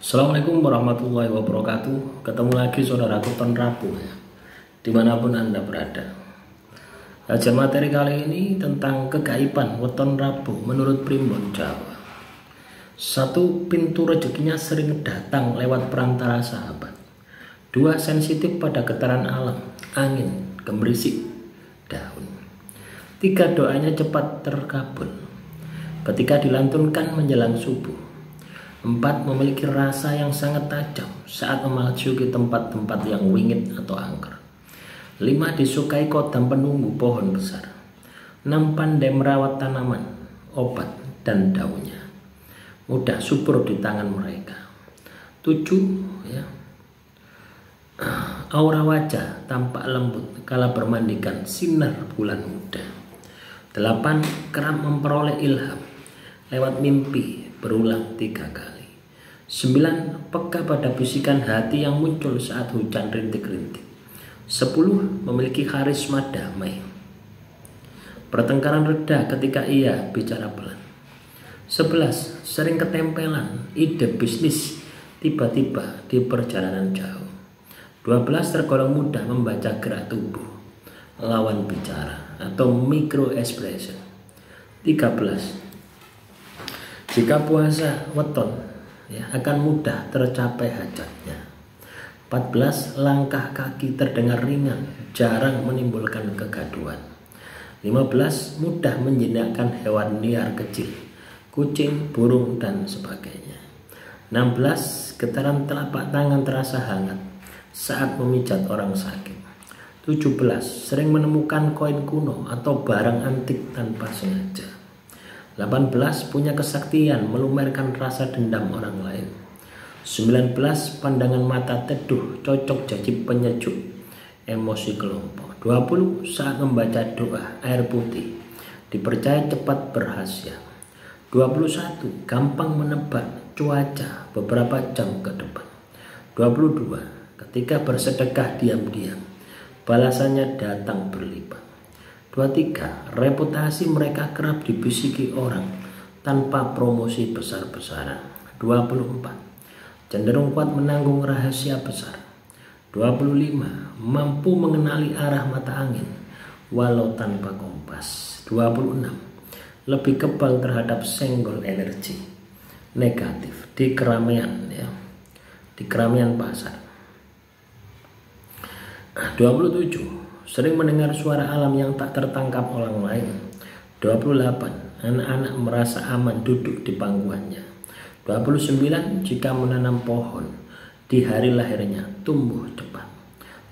Assalamualaikum warahmatullahi wabarakatuh. Ketemu lagi saudaraku Ton Rabu ya, dimanapun Anda berada. Kajian materi kali ini tentang kegaiban weton Rabu menurut Primbon Jawa. Satu, pintu rezekinya sering datang lewat perantara sahabat. Dua, sensitif pada getaran alam, angin, gemerisik, daun. Tiga, doanya cepat terkabul ketika dilantunkan menjelang subuh. 4. Memiliki rasa yang sangat tajam saat memasuki tempat-tempat yang wingit atau angker. 5. Disukai kodam penunggu pohon besar. 6. Pandai merawat tanaman, obat, dan daunnya. Mudah subur di tangan mereka. 7. Aura wajah tampak lembut kala bermandikan sinar bulan muda. 8. Kerap memperoleh ilham lewat mimpi berulang 3 kali. 9. Peka pada bisikan hati yang muncul saat hujan rintik-rintik. 10. Memiliki karisma damai. Pertengkaran reda ketika ia bicara pelan. 11. Sering ketempelan ide bisnis tiba-tiba di perjalanan jauh. 12. Tergolong mudah membaca gerak tubuh lawan bicara atau micro expression. 13. Jika puasa weton akan mudah tercapai hajatnya. 14. Langkah kaki terdengar ringan, jarang menimbulkan kegaduhan. 15. Mudah menjinakkan hewan liar kecil, kucing, burung, dan sebagainya. 16. Getaran telapak tangan terasa hangat saat memijat orang sakit. 17. Sering menemukan koin kuno atau barang antik tanpa sengaja. 18. Punya kesaktian melumerkan rasa dendam orang lain. 19. Pandangan mata teduh cocok jadi penyejuk emosi kelompok. 20. Saat membaca doa air putih dipercaya cepat berhasil. 21. Gampang menebak cuaca beberapa jam ke depan. 22. Ketika bersedekah diam-diam balasannya datang berlipat. 23. Reputasi mereka kerap dibisiki orang tanpa promosi besar-besaran. 24. Cenderung kuat menanggung rahasia besar. 25. Mampu mengenali arah mata angin walau tanpa kompas. 26. Lebih kebal terhadap senggol energi negatif di keramaian di keramaian pasar. 27. Sering mendengar suara alam yang tak tertangkap orang lain. 28. Anak-anak merasa aman duduk di pangkuannya. 29. Jika menanam pohon di hari lahirnya tumbuh cepat.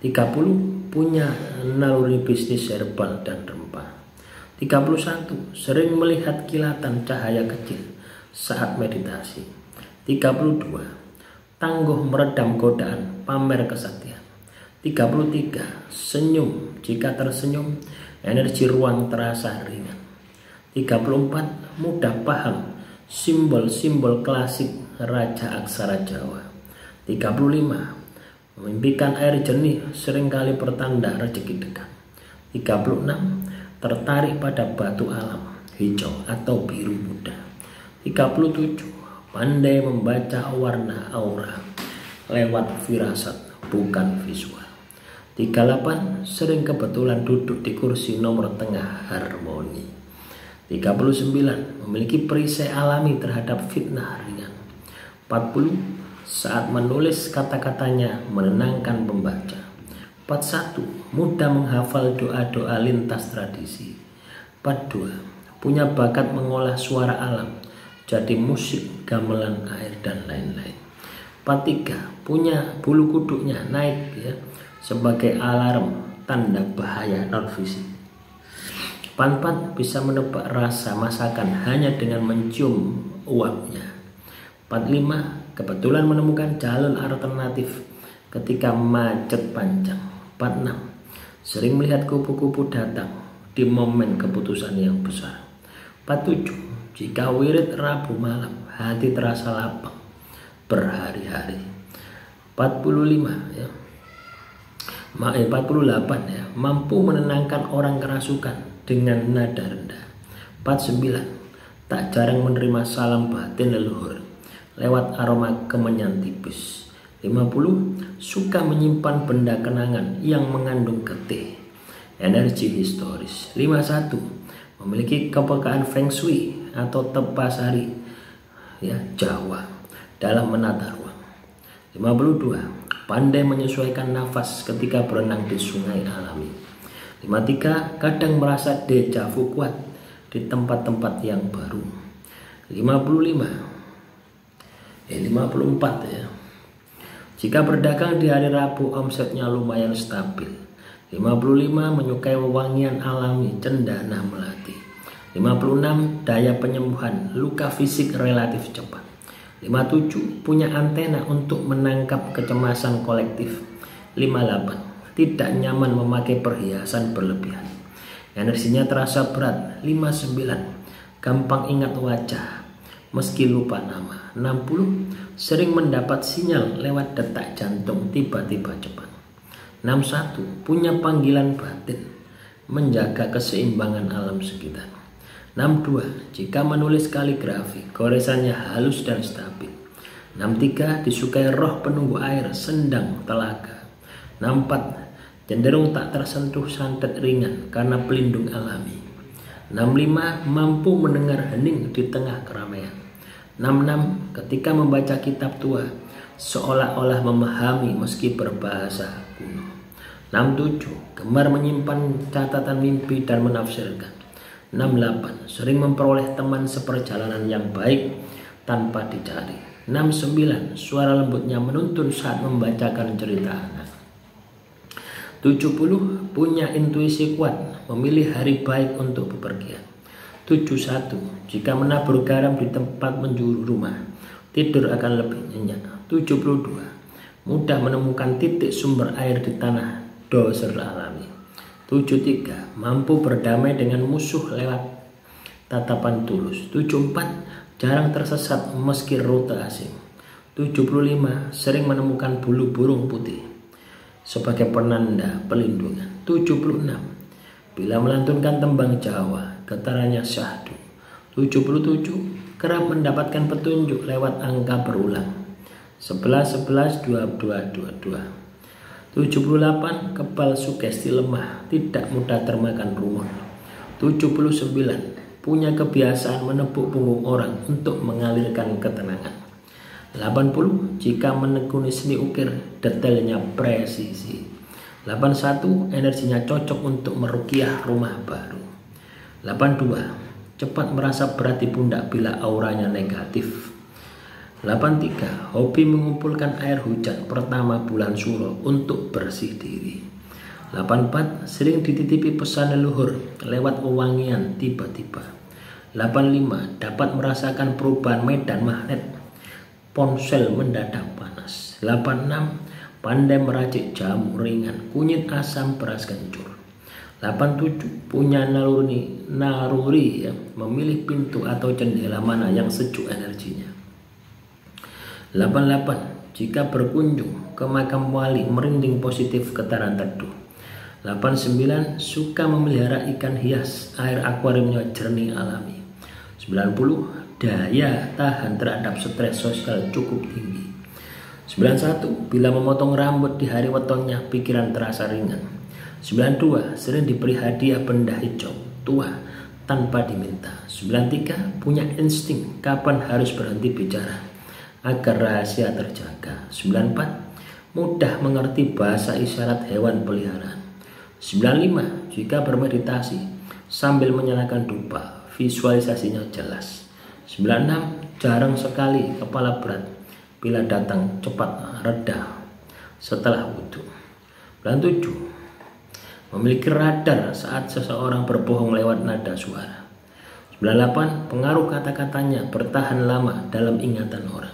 30. Punya naluri bisnis herbal dan rempah. 31. Sering melihat kilatan cahaya kecil saat meditasi. 32. Tangguh meredam godaan pamer kesaktian. 33. Senyum, jika tersenyum energi ruang terasa ringan. 34. Mudah paham simbol-simbol klasik raja aksara Jawa. 35. Memimpikan air jernih seringkali pertanda rezeki dekat. 36. Tertarik pada batu alam hijau atau biru muda. 37. Pandai membaca warna aura lewat firasat bukan visual. 38. Sering kebetulan duduk di kursi nomor tengah harmoni. 39. Memiliki perisai alami terhadap fitnah ringan. 40. Saat menulis kata-katanya menenangkan pembaca. 41. Mudah menghafal doa-doa lintas tradisi. 42. Punya bakat mengolah suara alam jadi musik, gamelan air, dan lain-lain. 43. Punya bulu kuduknya naik sebagai alarm tanda bahaya non fisik. 44. Bisa menebak rasa masakan hanya dengan mencium uapnya. 45. Kebetulan menemukan jalur alternatif ketika macet panjang. 46. Sering melihat kupu-kupu datang di momen keputusan yang besar. 47. Jika wirid Rabu malam hati terasa lapang berhari-hari. 45. 48. Mampu menenangkan orang kerasukan dengan nada rendah. 49. Tak jarang menerima salam batin leluhur lewat aroma kemenyan tipis. 50. Suka menyimpan benda kenangan yang mengandung getih, energi historis. 51. Memiliki kepekaan feng shui atau tepasari ya, Jawa dalam menata ruang. 52. Pandai menyesuaikan nafas ketika berenang di sungai alami. 53. Kadang merasa deja vu kuat di tempat-tempat yang baru. 54 ya. Jika berdagang di hari Rabu omsetnya lumayan stabil. 55. Menyukai wewangian alami, cendana melati. 56. Daya penyembuhan luka fisik relatif cepat. 57. Punya antena untuk menangkap kecemasan kolektif. 58. Tidak nyaman memakai perhiasan berlebihan, energinya terasa berat. 59. Gampang ingat wajah meski lupa nama. 60. Sering mendapat sinyal lewat detak jantung tiba-tiba cepat. 61. Punya panggilan batin menjaga keseimbangan alam sekitar. 62. Jika menulis kaligrafi, goresannya halus dan stabil. 63. Disukai roh penunggu air, sendang, telaga. 64. Cenderung tak tersentuh santet ringan karena pelindung alami. 65. Mampu mendengar hening di tengah keramaian. 66. Ketika membaca kitab tua, seolah-olah memahami meski berbahasa kuno. 67. Gemar menyimpan catatan mimpi dan menafsirkan. 68. Sering memperoleh teman seperjalanan yang baik tanpa dicari. 69. Suara lembutnya menuntun saat membacakan cerita anak. 70. Punya intuisi kuat, memilih hari baik untuk bepergian. 71. Jika menabur garam di tempat penjuru rumah, tidur akan lebih nyenyak. 72. Mudah menemukan titik sumber air di tanah doser alami. 73. Mampu berdamai dengan musuh lewat tatapan tulus. 74. Jarang tersesat meski rute asing. 75. Sering menemukan bulu burung putih sebagai penanda pelindungan. 76. Bila melantunkan tembang Jawa, getarannya syahdu. 77. Kerap mendapatkan petunjuk lewat angka berulang. 11, 11, 22, 22. 78. Kebal sugesti lemah, tidak mudah termakan rumun. 79. Punya kebiasaan menepuk punggung orang untuk mengalirkan ketenangan. 80. Jika menekuni seni ukir, detailnya presisi. 81. Energinya cocok untuk meruqyah rumah baru. 82. Cepat merasa berat di pundak bila auranya negatif. 83. Hobi mengumpulkan air hujan pertama bulan Suro untuk bersih diri. 84. Sering dititipi pesan leluhur lewat wewangian tiba-tiba. 85. Dapat merasakan perubahan medan magnet ponsel mendadak panas. 86. Pandai meracik jamu ringan, kunyit asam, beras kencur. 87. Punya naruri ya, memilih pintu atau jendela mana yang sejuk energinya. 88. Jika berkunjung ke makam wali, merinding positif getaran teduh. 89. Suka memelihara ikan hias, air akuariumnya jernih alami. 90. Daya tahan terhadap stres sosial cukup tinggi. 91. Bila memotong rambut di hari wetonnya, pikiran terasa ringan. 92. Sering diberi hadiah benda hijau tua tanpa diminta. 93. Punya insting kapan harus berhenti bicara agar rahasia terjaga. 94. Mudah mengerti bahasa isyarat hewan peliharaan. 95. Jika bermeditasi sambil menyalakan dupa, visualisasinya jelas. 96. Jarang sekali kepala berat bila datang cepat reda setelah wudhu. 97. Memiliki radar saat seseorang berbohong lewat nada suara. 98. Pengaruh kata-katanya bertahan lama dalam ingatan orang.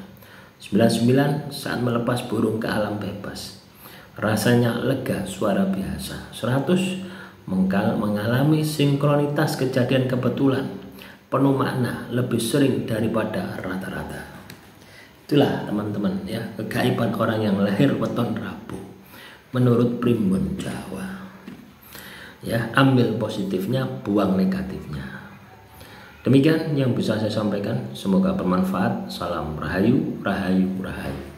99. Saat melepas burung ke alam bebas, rasanya lega suara biasa. 100. Mengalami sinkronitas kejadian kebetulan penuh makna lebih sering daripada rata-rata. Itulah teman-teman ya, kegaiban orang yang lahir weton Rabu menurut Primbon Jawa. Ya, ambil positifnya, buang negatifnya. Demikian yang bisa saya sampaikan, semoga bermanfaat. Salam Rahayu, Rahayu, Rahayu.